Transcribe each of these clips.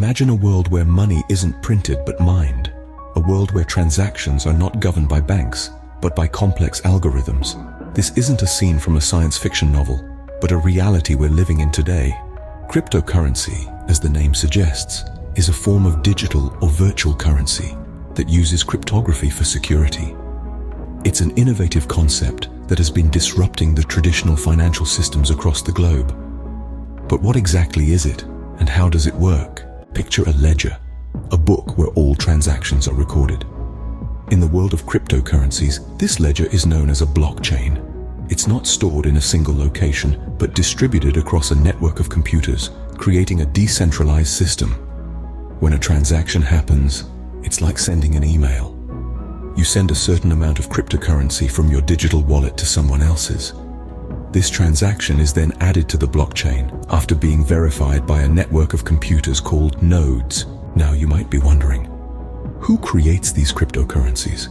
Imagine a world where money isn't printed but mined. A world where transactions are not governed by banks, but by complex algorithms. This isn't a scene from a science fiction novel, but a reality we're living in today. Cryptocurrency, as the name suggests, is a form of digital or virtual currency that uses cryptography for security. It's an innovative concept that has been disrupting the traditional financial systems across the globe. But what exactly is it, and how does it work? Picture a ledger, a book where all transactions are recorded. In the world of cryptocurrencies, this ledger is known as a blockchain. It's not stored in a single location, but distributed across a network of computers, creating a decentralized system. When a transaction happens, it's like sending an email. You send a certain amount of cryptocurrency from your digital wallet to someone else's. This transaction is then added to the blockchain after being verified by a network of computers called nodes. Now you might be wondering, who creates these cryptocurrencies?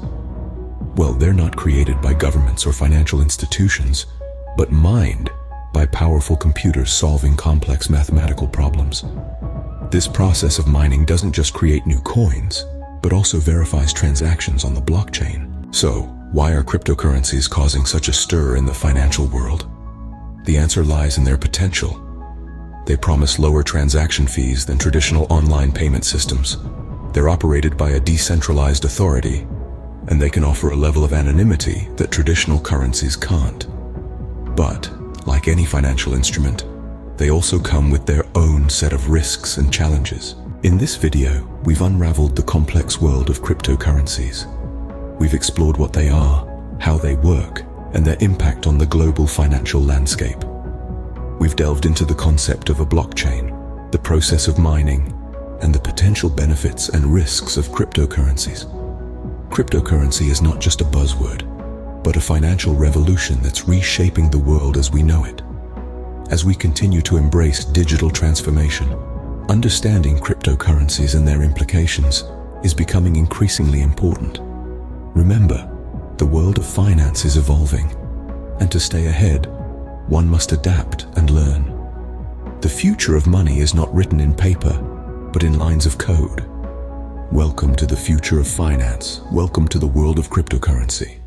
Well, they're not created by governments or financial institutions, but mined by powerful computers solving complex mathematical problems. This process of mining doesn't just create new coins, but also verifies transactions on the blockchain. So, why are cryptocurrencies causing such a stir in the financial world? The answer lies in their potential. They promise lower transaction fees than traditional online payment systems. They're operated by a decentralized authority, and they can offer a level of anonymity that traditional currencies can't. But, like any financial instrument, they also come with their own set of risks and challenges. In this video, we've unraveled the complex world of cryptocurrencies. We've explored what they are, how they work, and their impact on the global financial landscape. We've delved into the concept of a blockchain, the process of mining, and the potential benefits and risks of cryptocurrencies. Cryptocurrency is not just a buzzword, but a financial revolution that's reshaping the world as we know it. As we continue to embrace digital transformation, understanding cryptocurrencies and their implications is becoming increasingly important. Remember, the world of finance is evolving, and to stay ahead, one must adapt and learn. The future of money is not written in paper, but in lines of code. Welcome to the future of finance. Welcome to the world of cryptocurrency.